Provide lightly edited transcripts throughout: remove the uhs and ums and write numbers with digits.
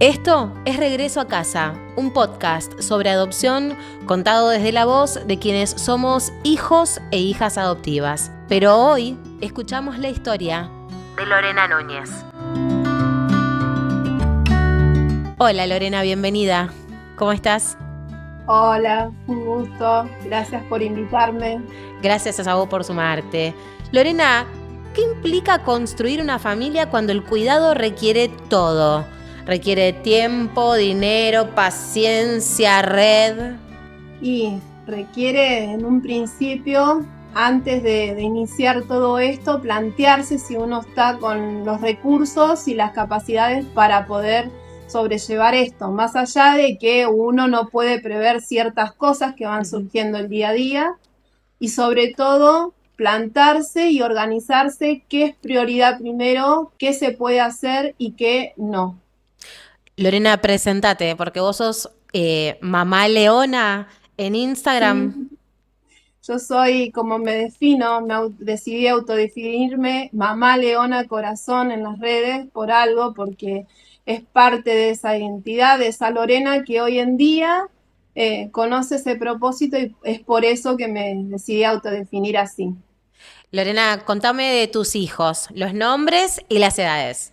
Esto es Regreso a Casa, un podcast sobre adopción contado desde la voz de quienes somos hijos e hijas adoptivas. Pero hoy escuchamos la historia de Lorena Núñez. Hola Lorena, bienvenida. ¿Cómo estás? Hola, un gusto. Gracias por invitarme. Gracias a vos por sumarte. Lorena, ¿qué implica construir una familia cuando el cuidado requiere todo? Requiere tiempo, dinero, paciencia, red. Y requiere en un principio, antes de iniciar todo esto, plantearse si uno está con los recursos y las capacidades para poder sobrellevar esto, más allá de que uno no puede prever ciertas cosas que van surgiendo el día a día y sobre todo plantarse y organizarse qué es prioridad primero, qué se puede hacer y qué no. Lorena, presentate, porque vos sos mamá Leona en Instagram. Sí. Yo soy, como me defino, decidí autodefinirme mamá Leona Corazón en las redes por algo, porque es parte de esa identidad, de esa Lorena que hoy en día conoce ese propósito y es por eso que me decidí autodefinir así. Lorena, contame de tus hijos, los nombres y las edades.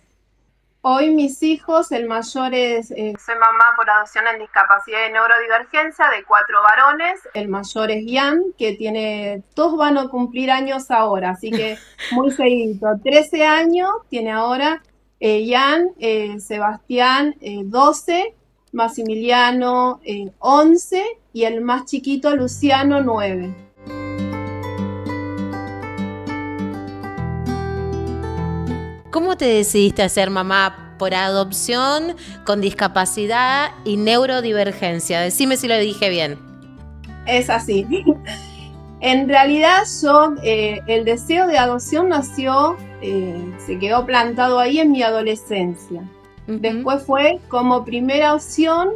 Hoy mis hijos, el mayor es, soy mamá por adopción en discapacidad y neurodivergencia de 4 varones. El mayor es Ian, que tiene, todos van a cumplir años ahora, así que muy seguidito. 13 años tiene ahora Ian, Sebastián 12, Maximiliano 11 y el más chiquito Luciano 9. ¿Cómo te decidiste a ser mamá por adopción con discapacidad y neurodivergencia? Decime si lo dije bien. Es así. En realidad yo, el deseo de adopción nació, se quedó plantado ahí en mi adolescencia. Después fue como primera opción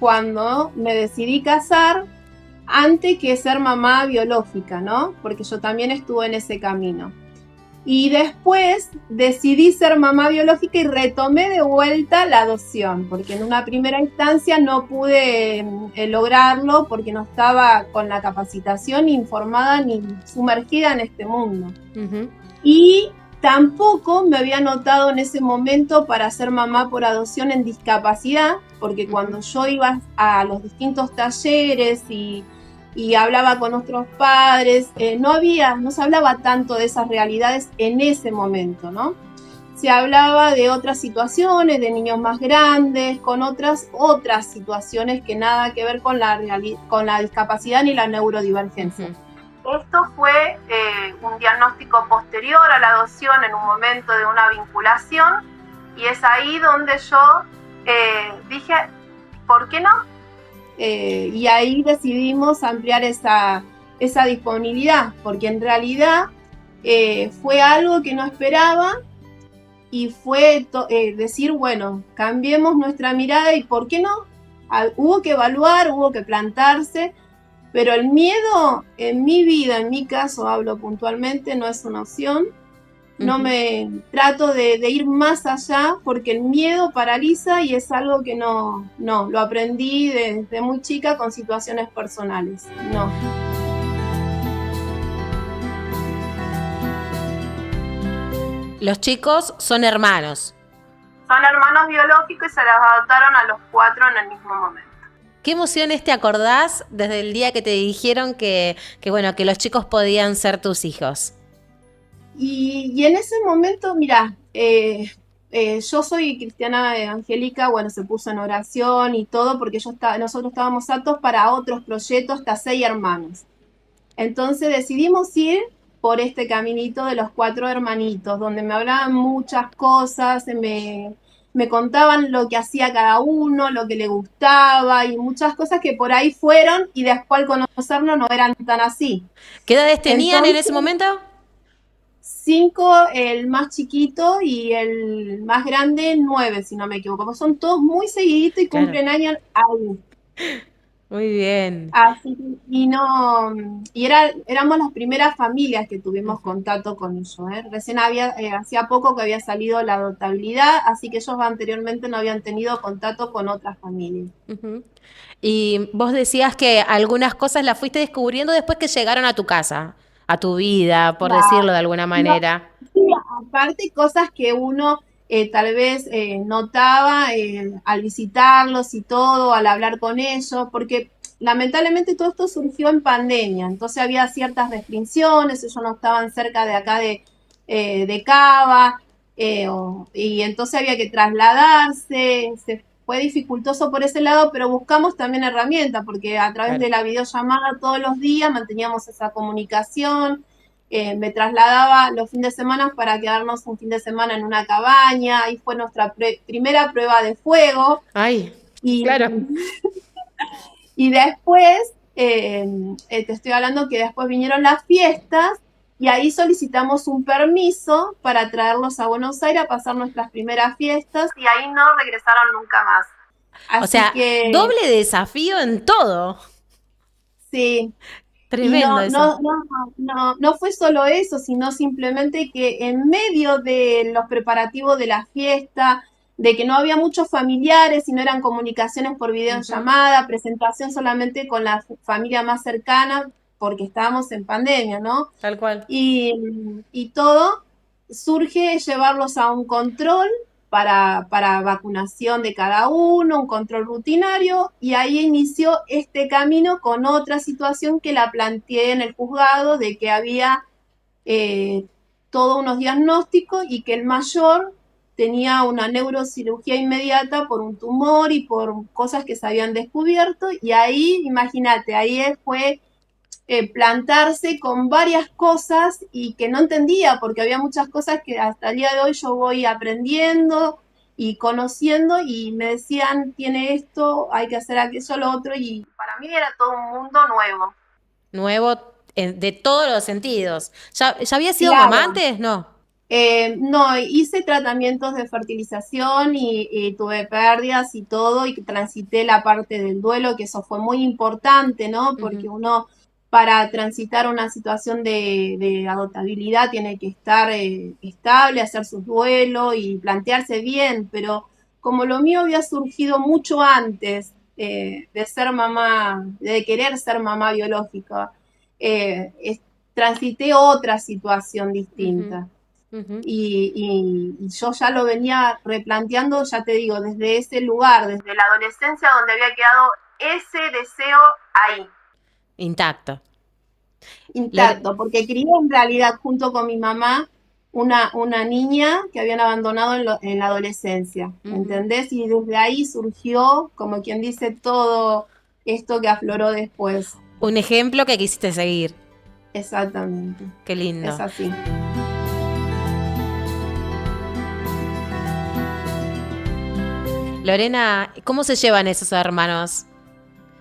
cuando me decidí casar antes que ser mamá biológica, ¿no? Porque yo también estuve en ese camino. Y después decidí ser mamá biológica y retomé de vuelta la adopción, porque en una primera instancia no pude lograrlo porque no estaba con la capacitación informada ni sumergida en este mundo. Y tampoco me había anotado en ese momento para ser mamá por adopción en discapacidad, porque cuando yo iba a los distintos talleres y hablaba con otros padres, no se hablaba tanto de esas realidades en ese momento, ¿no? Se hablaba de otras situaciones, de niños más grandes, con otras situaciones que nada que ver con la discapacidad ni la neurodivergencia. Esto fue un diagnóstico posterior a la adopción en un momento de una vinculación y es ahí donde yo dije, ¿por qué no? Y ahí decidimos ampliar esa disponibilidad, porque en realidad fue algo que no esperaba y fue decir, bueno, cambiemos nuestra mirada y ¿por qué no? Hubo que evaluar, hubo que plantarse, pero el miedo en mi vida, en mi caso hablo puntualmente, no es una opción. No me trato de ir más allá porque el miedo paraliza y es algo que no, lo aprendí desde muy chica con situaciones personales. No. Los chicos son hermanos. Son hermanos biológicos y se los adoptaron a los 4 en el mismo momento. ¿Qué emociones te acordás desde el día que te dijeron que los chicos podían ser tus hijos? Y en ese momento, mira, yo soy cristiana evangélica, bueno, se puso en oración y todo porque nosotros estábamos aptos para otros proyectos, hasta 6 hermanos. Entonces decidimos ir por este caminito de los 4 hermanitos, donde me hablaban muchas cosas, me contaban lo que hacía cada uno, lo que le gustaba y muchas cosas que por ahí fueron y después al conocernos no eran tan así. ¿Qué edades tenían en ese momento? 5 el más chiquito y el más grande 9, si no me equivoco. Son todos muy seguiditos y cumplen años ahí. Muy bien. Así y no, éramos las primeras familias que tuvimos contacto con ellos, ¿eh? Recién hacía poco que había salido la adoptabilidad, así que ellos anteriormente no habían tenido contacto con otras familias. Ujú. Y vos decías que algunas cosas las fuiste descubriendo después que llegaron a tu casa, a tu vida, por decirlo de alguna No, manera. sí, aparte cosas que uno tal vez notaba al visitarlos y todo, al hablar con ellos, porque lamentablemente todo esto surgió en pandemia, entonces había ciertas restricciones, ellos no estaban cerca de acá de Cava, y entonces había que trasladarse, se fue dificultoso por ese lado, pero buscamos también herramientas, porque a través Claro. de la videollamada todos los días manteníamos esa comunicación. Me trasladaba los fines de semana para quedarnos un fin de semana en una cabaña. Ahí fue nuestra primera prueba de fuego. Ay, Y, claro. y después, te estoy hablando que después vinieron las fiestas y ahí solicitamos un permiso para traerlos a Buenos Aires a pasar nuestras primeras fiestas y ahí no regresaron nunca más. O Así sea, que doble desafío en todo. sí, y Tremendo eso. no fue solo eso, sino simplemente que en medio de los preparativos de la fiesta, de que no había muchos familiares, sino eran comunicaciones por Ujú. videollamada, presentación solamente con la familia más cercana, porque estábamos en pandemia, ¿no? Tal cual. Y todo surge llevarlos a un control para vacunación de cada uno, un control rutinario, y ahí inició este camino con otra situación que la planteé en el juzgado de que había eh, todos unos diagnósticos y que el mayor tenía una neurocirugía inmediata por un tumor y por cosas que se habían descubierto, y ahí, imagínate, ahí fue plantarse con varias cosas y que no entendía, porque había muchas cosas que hasta el día de hoy yo voy aprendiendo y conociendo y me decían, tiene esto, hay que hacer aquello, lo otro, y para mí era todo un mundo nuevo. Nuevo de todos los sentidos. ¿Ya había sido mamá Claro. antes? No. No, hice tratamientos de fertilización y tuve pérdidas y todo, y transité la parte del duelo, que eso fue muy importante, ¿no? Porque Ujú. uno para transitar una situación de adoptabilidad tiene que estar estable, hacer su duelo y plantearse bien, pero como lo mío había surgido mucho antes de ser mamá, de querer ser mamá biológica, transité otra situación Ujú. distinta. Ujú. Y yo ya lo venía replanteando, ya te digo, desde ese lugar, desde la adolescencia donde había quedado ese deseo ahí, Intacto. Lore- intacto, porque crié en realidad junto con mi mamá una niña que habían abandonado en la adolescencia, Ujú. ¿entendés? Y desde ahí surgió, como quien dice, todo esto que afloró después. Un ejemplo que quisiste seguir. Exactamente, Qué es lindo. así. Lorena, ¿cómo se llevan esos hermanos?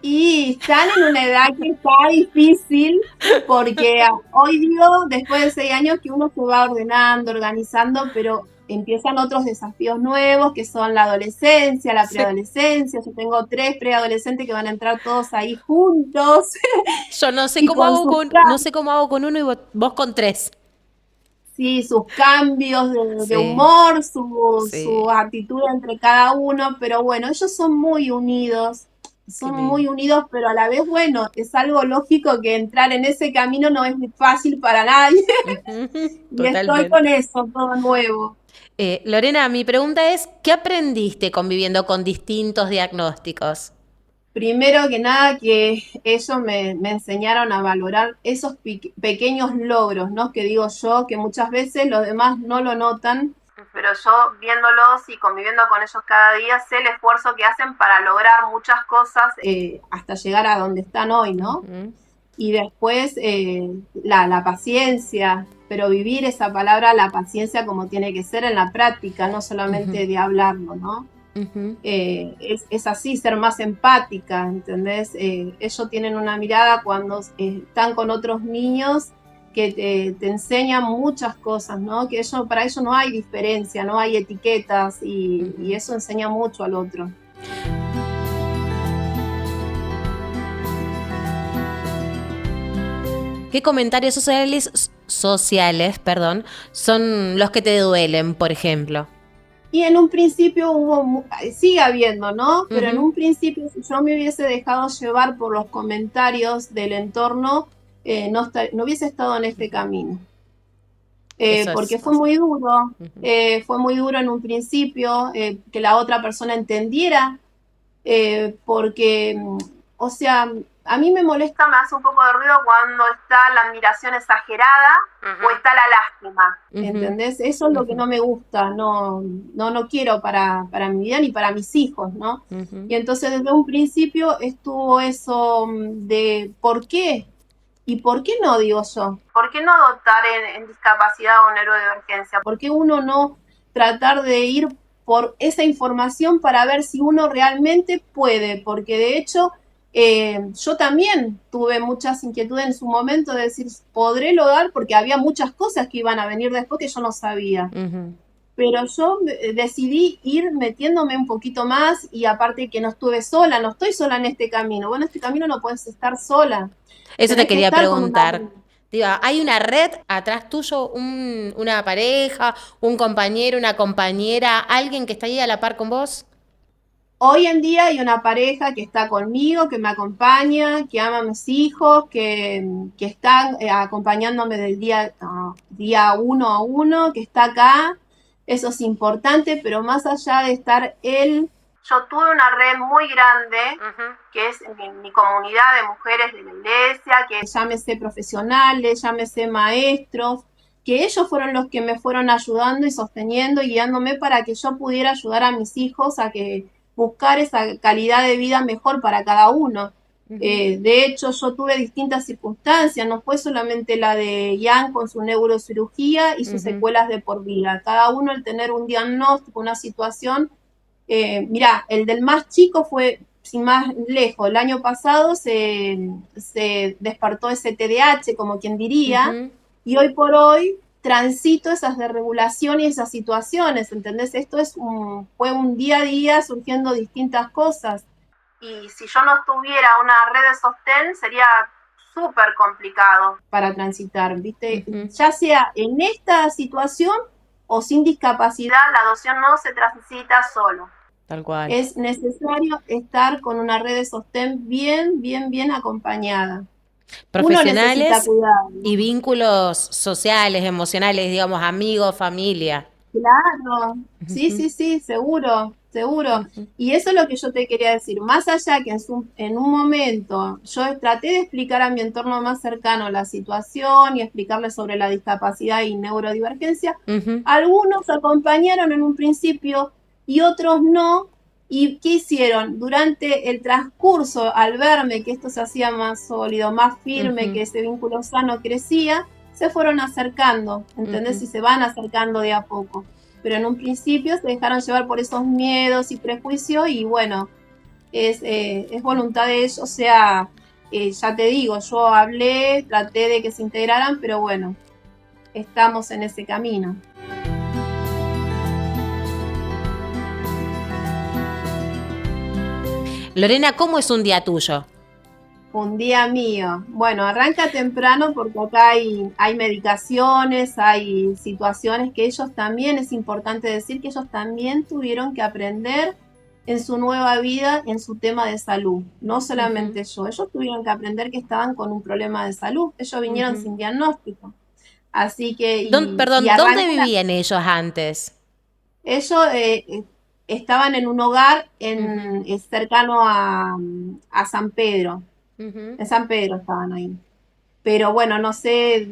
Y están en una edad que está difícil porque hoy digo, después de 6 años, que uno se va ordenando, organizando, pero empiezan otros desafíos nuevos que son la adolescencia, la Sí. preadolescencia. Yo tengo 3 preadolescentes que van a entrar todos ahí juntos Yo no sé y cómo con hago sus, no sé cómo hago con uno y vos con tres. sí, sus cambios de Sí, humor, su sí, actitud entre cada uno, pero bueno, ellos qué son lindo. muy unidos, pero a la vez, bueno, es algo lógico que entrar en ese camino no es fácil para nadie Ujú. y estoy con Totalmente. eso, todo nuevo. Lorena, mi pregunta es, ¿qué aprendiste conviviendo con distintos diagnósticos? Primero que nada, que ellos me enseñaron a valorar esos pequeños logros, ¿no? Que digo yo, que muchas veces los demás no lo notan, pero yo viéndolos y conviviendo con ellos cada día, sé el esfuerzo que hacen para lograr muchas cosas hasta llegar a donde están hoy, ¿no? Ujú. Y después la paciencia, pero vivir esa palabra, la paciencia como tiene que ser en la práctica, no Ujú. solamente de hablarlo, ¿no? Ujú. Es así, ser más empática, ¿entendés? Ellos tienen una mirada cuando están con otros niños que te enseñan muchas cosas, ¿no? Que para ellos no hay diferencia, no hay etiquetas y Ujú. eso enseña mucho al otro. ¿Qué comentarios sociales, son los que te duelen, por ejemplo? Y en un principio sigue habiendo, ¿no? Pero en un principio, si yo me hubiese dejado llevar por los comentarios del entorno, no hubiese estado en este camino. Porque fue muy duro, fue muy duro en un principio que la otra persona entendiera, porque, o sea, a mí me molesta, me hace un poco de ruido cuando está la admiración exagerada o está la lástima, ¿entendés? Eso es lo que no me gusta, no quiero para mi vida ni para mis hijos, ¿no? Y entonces desde un principio estuvo eso de ¿por qué? ¿Y por qué no, digo yo? ¿Por qué no dotar en discapacidad o neurodivergencia? ¿Por qué uno no tratar de ir por esa información para ver si uno realmente puede? Porque de hecho yo también tuve muchas inquietudes en su momento de decir, ¿podré lograr? Porque había muchas cosas que iban a venir después que yo no sabía. Pero yo decidí ir metiéndome un poquito más y aparte que no estuve sola, no estoy sola en este camino. Bueno, este camino no puedes estar sola. Eso te quería preguntar. Digo, ¿hay una red atrás tuyo, una pareja, un compañero, una compañera, alguien que está ahí a la par con vos? Hoy en día hay una pareja que está conmigo, que me acompaña, que ama a mis hijos, que están acompañándome del día uno a uno, que está acá. Eso es importante, pero más allá de estar él, yo tuve una red muy grande, que es mi comunidad de mujeres de la iglesia, que llámese profesionales, llámese maestros, que ellos fueron los que me fueron ayudando y sosteniendo y guiándome para que yo pudiera ayudar a mis hijos a que buscar esa calidad de vida mejor para cada uno. De hecho, yo tuve distintas circunstancias, no fue solamente la de Ian con su neurocirugía y sus secuelas de por vida. Cada uno al tener un diagnóstico, una situación, mirá, el del más chico fue sin más lejos. El año pasado se despertó ese TDAH, como quien diría, y hoy por hoy transito esas desregulaciones y esas situaciones, ¿entendés? Esto fue un día a día surgiendo distintas cosas. Y si yo no tuviera una red de sostén, sería súper complicado para transitar, ¿viste? Ya sea en esta situación o sin discapacidad, la adopción no se transita solo. Tal cual. Es necesario estar con una red de sostén bien acompañada. Profesionales y vínculos sociales, emocionales, digamos, amigos, familia. Claro, sí, seguro. Y eso es lo que yo te quería decir. Más allá que en un momento yo traté de explicar a mi entorno más cercano la situación y explicarle sobre la discapacidad y neurodivergencia, algunos acompañaron en un principio y otros no. ¿Y qué hicieron? Durante el transcurso, al verme que esto se hacía más sólido, más firme, que ese vínculo sano crecía, se fueron acercando, ¿entendés? Y se van acercando de a poco. Pero en un principio se dejaron llevar por esos miedos y prejuicios y bueno, es voluntad de ellos. O sea, ya te digo, yo hablé, traté de que se integraran, pero bueno, estamos en ese camino. Lorena, ¿cómo es un día tuyo? Un día mío. Bueno, arranca temprano porque acá hay medicaciones, hay situaciones que ellos también, es importante decir que ellos también tuvieron que aprender en su nueva vida, en su tema de salud. No solamente yo, ellos tuvieron que aprender que estaban con un problema de salud. Ellos vinieron sin diagnóstico. Así que... ¿Dónde vivían ellos antes? Ellos estaban en un hogar cercano a San Pedro. En San Pedro estaban ahí. Pero bueno, no sé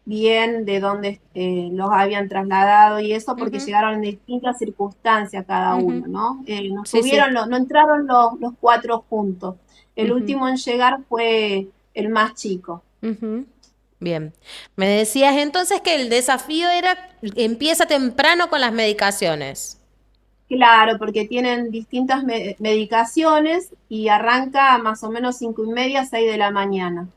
bien de dónde los habían trasladado y eso, porque llegaron en distintas circunstancias cada uno, ¿no? No entraron los cuatro juntos. El último en llegar fue el más chico. Bien. Me decías entonces que el desafío empieza temprano con las medicaciones. Claro, porque tienen distintas medicaciones y arranca más o menos 5:30, 6 de la mañana.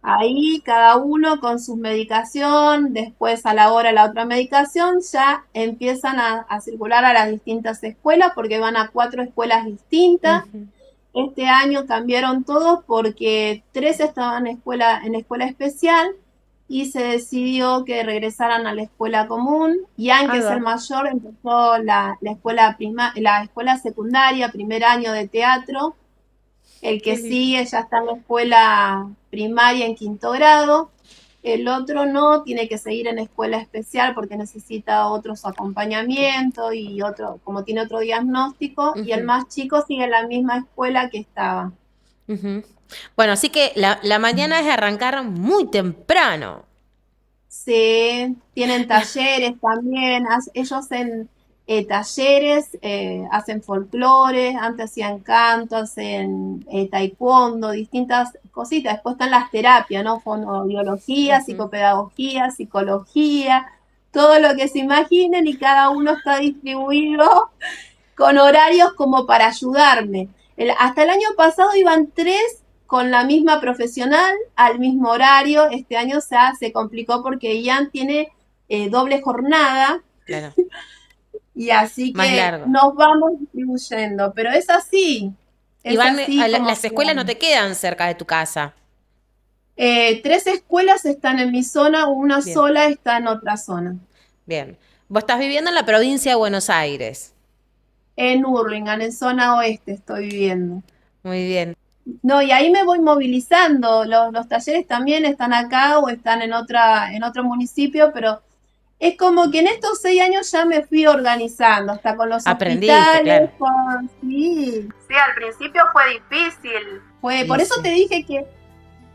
Ahí cada uno con su medicación, después a la hora la otra medicación, ya empiezan a circular a las distintas escuelas porque van a 4 escuelas distintas este año cambiaron todos porque 3 estaban en escuela especial y se decidió que regresaran a la escuela común. Ian, que es el mayor, empezó la escuela secundaria, primer año de teatro. El que sigue ya está en la escuela primaria en 5º grado. El otro no, tiene que seguir en escuela especial porque necesita otros acompañamientos y como tiene otro diagnóstico. Y el más chico sigue en la misma escuela que estaba. Bueno, así que la mañana es arrancar muy temprano. Sí, tienen talleres también. Ellos hacen talleres, hacen folclore, antes hacían canto, hacen taekwondo, distintas cositas. Después están las terapias, ¿no? Fonoaudiología, psicopedagogía, psicología, todo lo que se imaginen, y cada uno está distribuido con horarios como para ayudarme. Hasta el año pasado iban 3 con la misma profesional al mismo horario. Este año se complicó porque Ian tiene doble jornada. Claro. Y así Más que largo. nos vamos distribuyendo, pero es así. Las escuelas no te quedan cerca de tu casa. 3 escuelas están en mi zona, una Bien. sola está en otra zona. Bien. Vos estás viviendo en la provincia de Buenos Aires. En Hurlingham, en zona oeste estoy viviendo. Muy bien. No, y ahí me voy movilizando. Los talleres también están acá o están en otro municipio, pero es como que en estos 6 años ya me fui organizando, hasta con los Aprendiste, hospitales. claro. Sí, al principio fue difícil. Por eso te dije que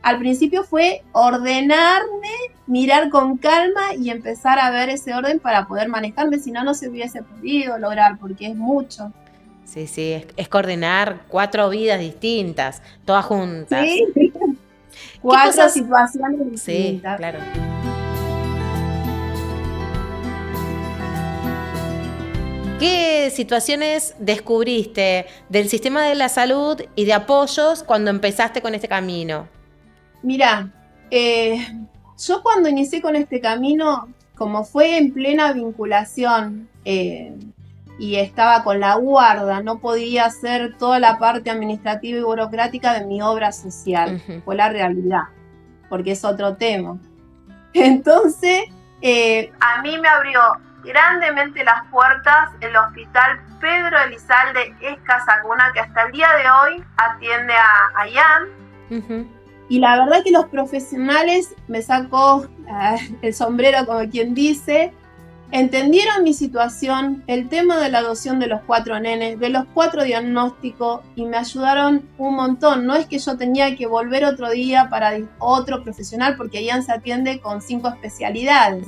al principio fue ordenarme, mirar con calma y empezar a ver ese orden para poder manejarme, si no, no se hubiese podido lograr, porque es mucho. Sí, es coordinar 4 vidas distintas, todas juntas. Sí, 4 situaciones distintas. Sí, claro. ¿Qué situaciones descubriste del sistema de la salud y de apoyos cuando empezaste con este camino? Mira, yo cuando inicié con este camino, como fue en plena vinculación y estaba con la guarda, no podía hacer toda la parte administrativa y burocrática de mi obra social. Fue la realidad, porque es otro tema. Entonces, a mí me abrió grandemente las puertas el Hospital Pedro Elizalde Escasacuna, que hasta el día de hoy atiende a Ian. Y la verdad que los profesionales, me sacó el sombrero, como quien dice, entendieron mi situación, el tema de la adopción de los 4 nenes, de los 4 diagnósticos, y me ayudaron un montón. No es que yo tenía que volver otro día para otro profesional, porque Ian se atiende con 5 especialidades.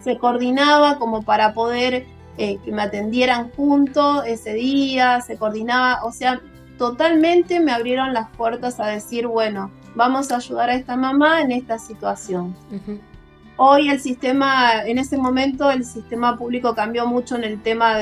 Se coordinaba como para poder que me atendieran juntos ese día, se coordinaba, o sea, totalmente me abrieron las puertas a decir, bueno, vamos a ayudar a esta mamá en esta situación. Hoy el sistema, en ese momento el sistema público cambió mucho en el tema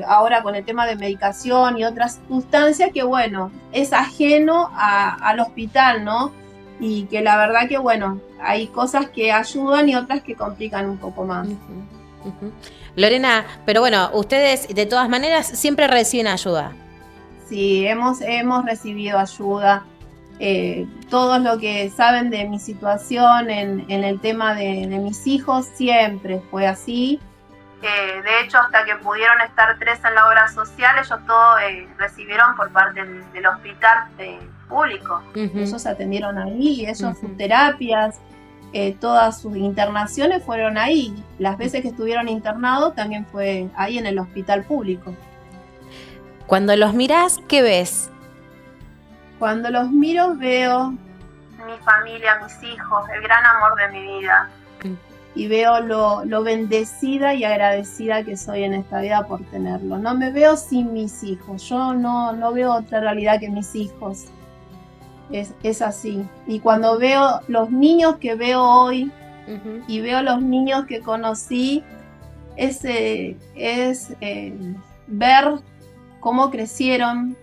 ahora con el tema de medicación y otras sustancias que, bueno, es ajeno al hospital, ¿no? Y que la verdad que, bueno, hay cosas que ayudan y otras que complican un poco más. Lorena, pero bueno, ustedes de todas maneras siempre reciben ayuda. Sí, hemos recibido ayuda. Todos los que saben de mi situación en el tema de mis hijos, siempre fue así. De hecho, hasta que pudieron estar 3 en la obra social, ellos todos recibieron por parte del hospital público. Ellos atendieron ahí, ellos sus terapias, todas sus internaciones fueron ahí. Las veces que estuvieron internados también fue ahí en el hospital público. Cuando los mirás, ¿qué ves? Cuando los miro veo mi familia, mis hijos, el gran amor de mi vida. Y veo lo bendecida y agradecida que soy en esta vida por tenerlo. No me veo sin mis hijos. Yo no veo otra realidad que mis hijos. Es así. Y cuando veo los niños que veo hoy y veo los niños que conocí, es ver cómo crecieron,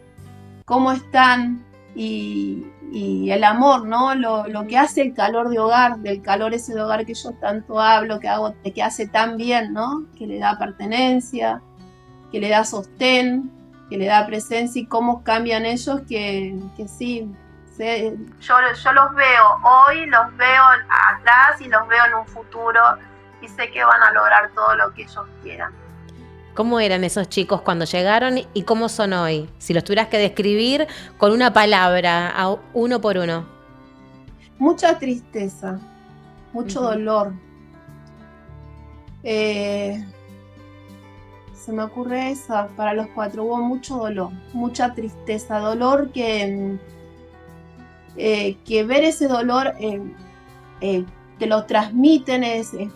cómo están y el amor, ¿no? Lo que hace el calor de hogar, del calor ese de hogar que yo tanto hablo, que hace tan bien, ¿no? Que le da pertenencia, que le da sostén, que le da presencia y cómo cambian ellos, que sí. Yo los veo hoy, los veo atrás y los veo en un futuro y sé que van a lograr todo lo que ellos quieran. ¿Cómo eran esos chicos cuando llegaron y cómo son hoy? Si los tuvieras que describir con una palabra, uno por uno. Mucha tristeza, mucho dolor. Se me ocurre esa, para los 4 hubo mucho dolor, mucha tristeza, dolor que ver ese dolor te lo transmiten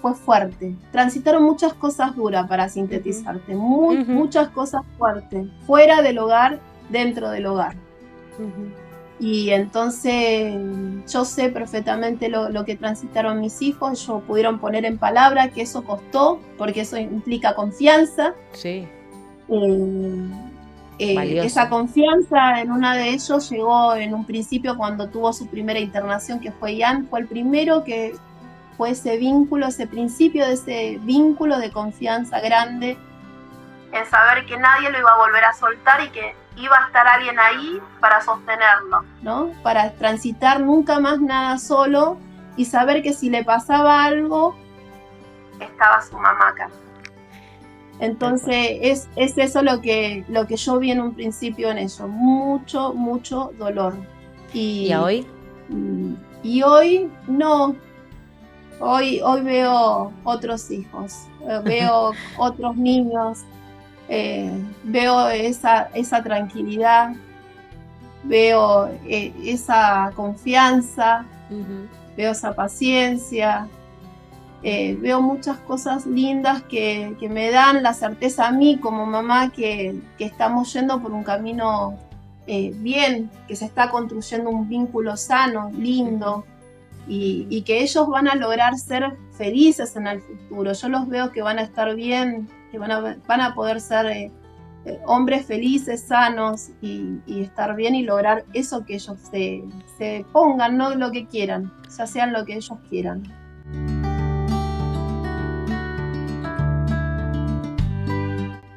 fue fuerte. Transitaron muchas cosas duras, para sintetizarte, muchas cosas fuertes, fuera del hogar, dentro del hogar. Y entonces yo sé perfectamente lo que transitaron mis hijos, ellos pudieron poner en palabra que eso costó, porque eso implica confianza. Sí. Esa confianza en una de ellos llegó en un principio cuando tuvo su primera internación, que fue Ian, fue el primero que fue ese vínculo, ese principio de ese vínculo de confianza grande, en saber que nadie lo iba a volver a soltar y que iba a estar alguien ahí para sostenerlo, ¿no? Para transitar nunca más nada solo y saber que si le pasaba algo, estaba su mamá acá. Entonces es eso lo que yo vi en un principio en ellos, mucho dolor. ¿Y hoy? Y hoy no, hoy veo otros hijos, veo otros niños, veo esa tranquilidad, veo esa confianza, veo esa paciencia. Veo muchas cosas lindas que me dan la certeza a mí como mamá que estamos yendo por un camino bien, que se está construyendo un vínculo sano, lindo, y que ellos van a lograr ser felices en el futuro. Yo los veo que van a estar bien, que van a poder ser hombres felices, sanos y estar bien y lograr eso que ellos se pongan, no lo que quieran, ya sean lo que ellos quieran.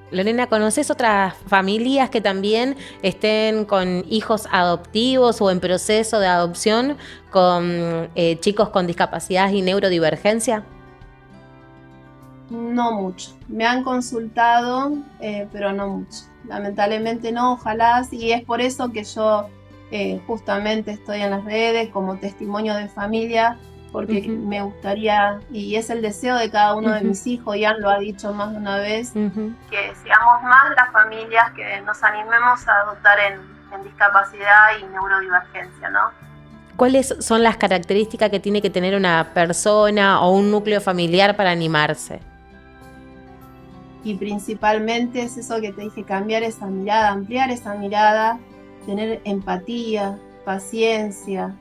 Lorena, ¿conoces otras familias que también estén con hijos adoptivos o en proceso de adopción con chicos con discapacidad y neurodivergencia? No mucho. Me han consultado, pero no mucho. Lamentablemente no, ojalá, y es por eso que yo justamente estoy en las redes como testimonio de familia, porque me gustaría, y es el deseo de cada uno de mis hijos, Ian lo ha dicho más de una vez, que seamos más las familias que nos animemos a adoptar en discapacidad y neurodivergencia, ¿no? ¿Cuáles son las características que tiene que tener una persona o un núcleo familiar para animarse? Y principalmente es eso que te dije, cambiar esa mirada, ampliar esa mirada, tener empatía, paciencia,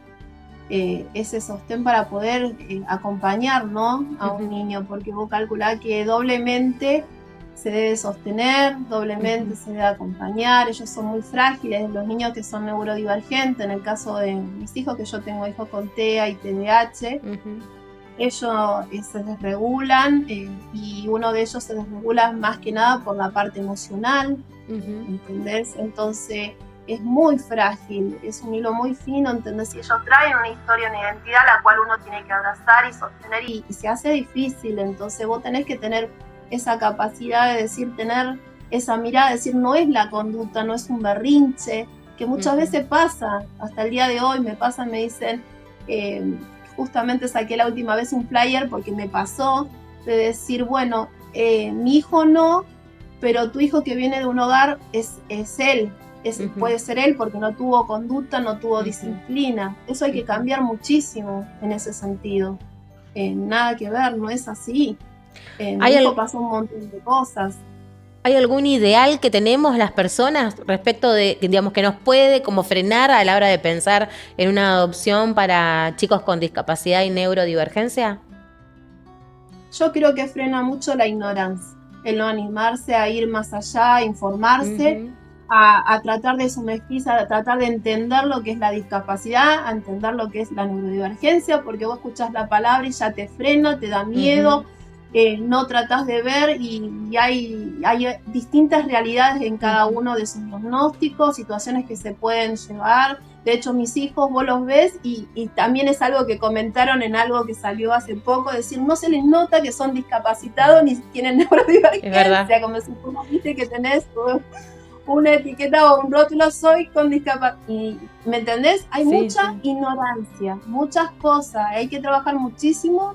ese sostén para poder acompañar, ¿no? A un niño, porque vos calculás que doblemente se debe sostener, doblemente se debe acompañar. Ellos son muy frágiles, los niños que son neurodivergentes, en el caso de mis hijos, que yo tengo hijos con TEA y TDAH, ellos se desregulan y uno de ellos se desregula más que nada por la parte emocional, ¿entendés? Entonces es muy frágil, es un hilo muy fino, ¿entendés? Y ellos traen una historia, una identidad a la cual uno tiene que abrazar y sostener y se hace difícil. Entonces vos tenés que tener esa capacidad de decir, tener esa mirada, de decir, no es la conducta, no es un berrinche, que muchas veces pasa, hasta el día de hoy me dicen, justamente saqué la última vez un flyer porque me pasó de decir, bueno, mi hijo no, pero tu hijo que viene de un hogar es él. Puede ser él porque no tuvo conducta, no tuvo disciplina. Eso hay que cambiar muchísimo en ese sentido. Nada que ver, no es así. Mi hijo pasó un montón de cosas. ¿Hay algún ideal que tenemos las personas respecto de, digamos, que nos puede como frenar a la hora de pensar en una adopción para chicos con discapacidad y neurodivergencia? Yo creo que frena mucho la ignorancia, el no animarse a ir más allá, a informarse, a tratar de sumergirse, a tratar de entender lo que es la discapacidad, a entender lo que es la neurodivergencia, porque vos escuchás la palabra y ya te frena, te da miedo, no tratás de ver, y hay distintas realidades en cada uno de esos diagnósticos, situaciones que se pueden llevar. De hecho, mis hijos, vos los ves y también es algo que comentaron en algo que salió hace poco, decir, no se les nota que son discapacitados ni tienen neurodivergencia, como si tú viste que tenés una etiqueta o un rótulo, soy con discapacidad. ¿Me entendés? Hay mucha ignorancia, muchas cosas, hay que trabajar muchísimo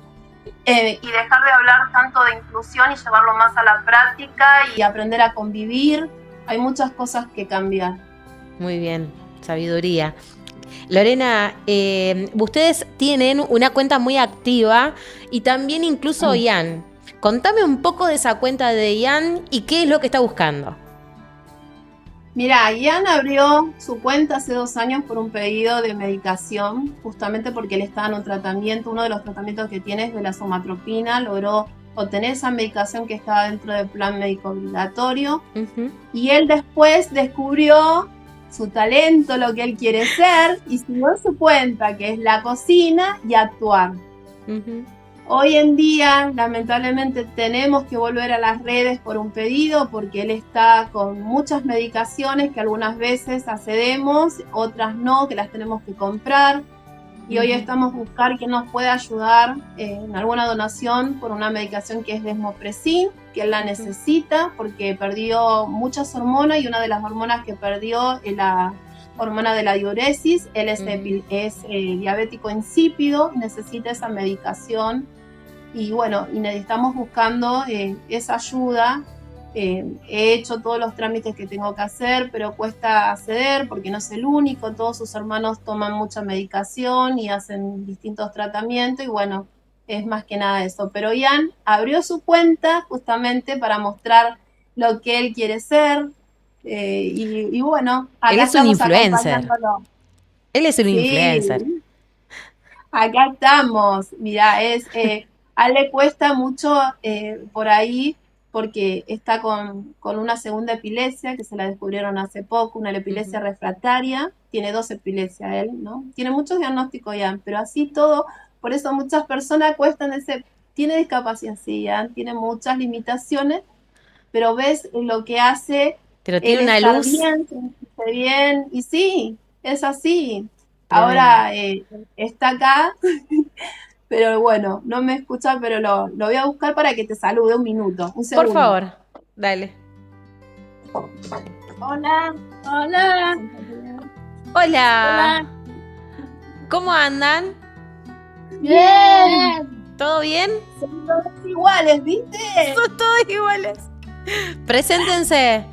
y dejar de hablar tanto de inclusión y llevarlo más a la práctica y aprender a convivir. Hay muchas cosas que cambiar. Muy bien. Sabiduría. Lorena, ustedes tienen una cuenta muy activa y también incluso Ian. Contame un poco de esa cuenta de Ian y qué es lo que está buscando. Mira, Ian abrió su cuenta hace 2 años por un pedido de medicación, justamente porque él estaba en un tratamiento, uno de los tratamientos que tiene es de la somatropina, logró obtener esa medicación que estaba dentro del plan médico obligatorio, y él después descubrió su talento, lo que él quiere ser, y siguió su cuenta, que es la cocina y actuar. Hoy en día, lamentablemente, tenemos que volver a las redes por un pedido, porque él está con muchas medicaciones que algunas veces accedemos, otras no, que las tenemos que comprar. Y hoy estamos buscando quién nos puede ayudar en alguna donación por una medicación que es desmopressin, que él la necesita porque perdió muchas hormonas, y una de las hormonas que perdió es la hormona de la diuresis. Él es diabético insípido, necesita esa medicación, y bueno, y estamos buscando esa ayuda. He hecho todos los trámites que tengo que hacer, pero cuesta acceder porque no es el único, todos sus hermanos toman mucha medicación y hacen distintos tratamientos, y bueno, es más que nada eso. Pero Ian abrió su cuenta justamente para mostrar lo que él quiere ser, y bueno, acá él es un influencer. Él es un influencer. Acá estamos. Mirá, a él le cuesta mucho por ahí, porque está con una segunda epilepsia que se la descubrieron hace poco, una epilepsia refractaria. Tiene 2 epilepsias él, ¿no? Tiene muchos diagnósticos ya, pero así todo, por eso muchas personas cuestan tiene discapacidad, sí, ya tiene muchas limitaciones, pero ves lo que hace. Pero tiene una luz. Bien, se bien, y sí, es así. Ahora está acá. Pero bueno, no me escucha, pero lo voy a buscar para que te salude un minuto, un segundo. Por favor, dale. Hola. Hola. Hola. ¿Cómo andan? Bien. ¿Todo bien? Son todos iguales, ¿viste? Son todos iguales. Preséntense.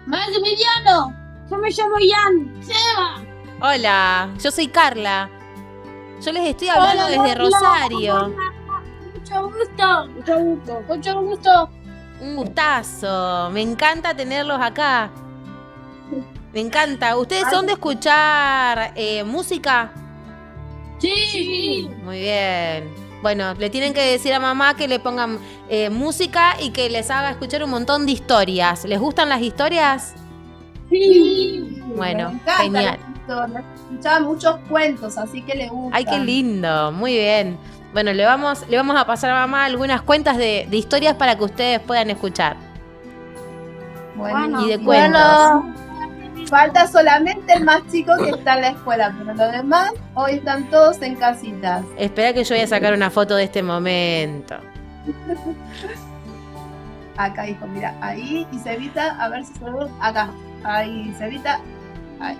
Maximiliano. Yo me llamo Ian. Seba. Hola, yo soy Carla. Yo les estoy hablando desde Rosario. Mucho gusto. Un gustazo. Me encanta tenerlos acá. Me encanta. ¿Ustedes son de escuchar música? Sí. Muy bien. Bueno, le tienen que decir a mamá que le pongan música y que les haga escuchar un montón de historias. ¿Les gustan las historias? Sí. Bueno, genial. Escuchaba muchos cuentos, así que le gusta. Ay, qué lindo, muy bien. Bueno, le vamos a pasar a mamá algunas cuentas de historias para que ustedes puedan escuchar. Bueno, y de cuentos. Falta solamente el más chico que está en la escuela, pero los demás hoy están todos en casitas. Espera que yo voy a sacar una foto de este momento. Acá, hijo, mira, ahí, y Cevita, a ver si se ve. Acá, ahí, Cevita, ahí.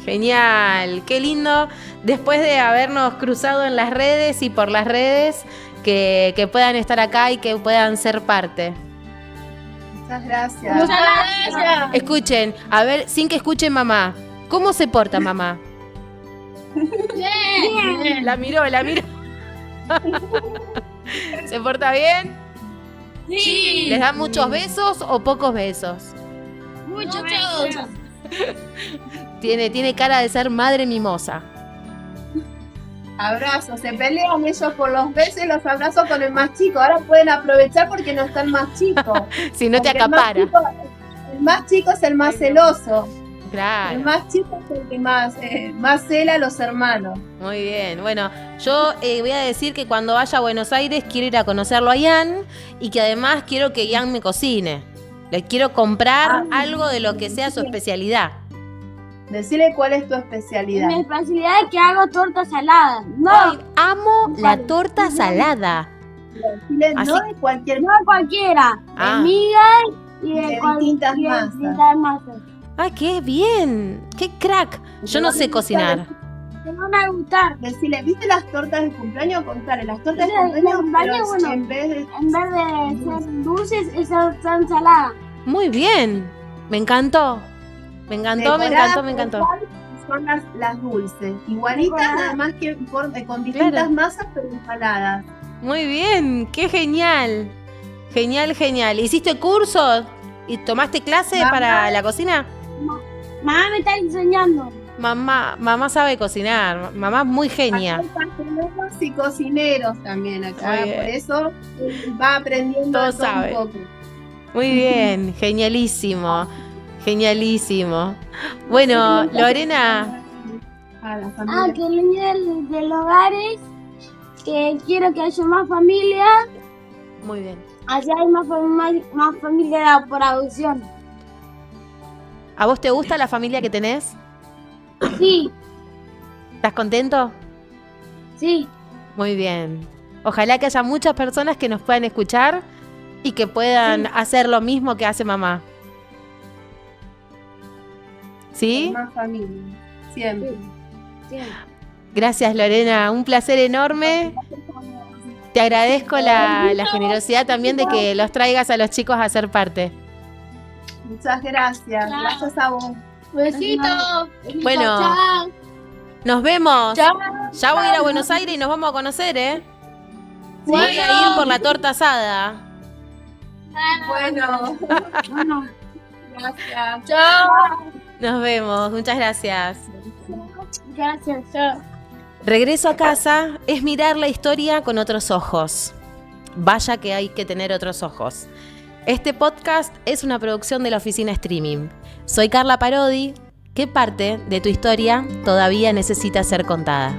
Genial, qué lindo, después de habernos cruzado en las redes y por las redes, que puedan estar acá y que puedan ser parte. Muchas gracias. Muchas gracias. Escuchen, a ver, sin que escuchen mamá. ¿Cómo se porta mamá? Bien. La miró. ¿Se porta bien? Sí. ¿Les dan muchos besos o pocos besos? Muchos. Tiene cara de ser madre mimosa. Abrazos, se pelean ellos por los besos y los abrazos con el más chico. Ahora pueden aprovechar porque no está el más chico. Si no te acapara. El más chico es el más celoso. Claro. El más chico es el que más cela a los hermanos. Muy bien. Bueno, yo voy a decir que cuando vaya a Buenos Aires quiero ir a conocerlo a Ian y que además quiero que Ian me cocine. Le quiero comprar algo de lo que sea su especialidad. Decile cuál es tu especialidad. Mi especialidad es que hago tortas saladas. No, Ay, amo la torta salada. Decile Así- no de cualquier no cualquiera. Ah. De migas y De distintas masas. distintas masas. ¡Ay, qué bien! ¡Qué crack! Yo no sé cocinar. Te van a gustar. Decile, ¿viste las tortas de cumpleaños? Contale, las tortas de Sí, las cumpleaños, cumpleaños, pero bueno. en vez de... En vez de ser dulces, esas son saladas. Muy bien. Me encantó. Me encantó. Son las dulces, igualitas, Decoradas. nada más que con distintas Claro. masas, pero ensaladas. Muy bien. ¡Qué genial! Genial, genial. ¿Hiciste curso y tomaste clase Mamá. para la cocina? Mamá me está enseñando. Mamá sabe cocinar. Mamá es muy genia. Acá hay pasteleros y cocineros también acá, Muy bien. por eso va aprendiendo Todo de todo sabe. un poco. Muy bien. Genialísimo. Genialísimo. Bueno, Lorena. A la familia. Ah, que el líder del hogar es que quiero que haya más familia. Muy bien. Así hay más familia por adopción. ¿A vos te gusta la familia que tenés? Sí, ¿Estás contento? sí. Muy bien. Ojalá que haya muchas personas que nos puedan escuchar y que puedan hacer lo mismo que hace mamá. ¿Sí? Más familia, siempre. Sí. Gracias, Lorena. Un placer enorme. Te agradezco la generosidad también de que los traigas a los chicos a ser parte. Muchas gracias. Chao. Gracias a vos. Besito. Bueno. Chao. Nos vemos. Chao. Ya voy a ir a Buenos Aires y nos vamos a conocer, ¿eh? Sí. Voy a ir por la torta asada. Bueno, Bueno. gracias. Chao. Nos vemos. Muchas gracias. Gracias. Chao. Regreso a casa es mirar la historia con otros ojos. Vaya que hay que tener otros ojos. Este podcast es una producción de la Oficina Streaming. Soy Carla Parodi. ¿Qué parte de tu historia todavía necesita ser contada?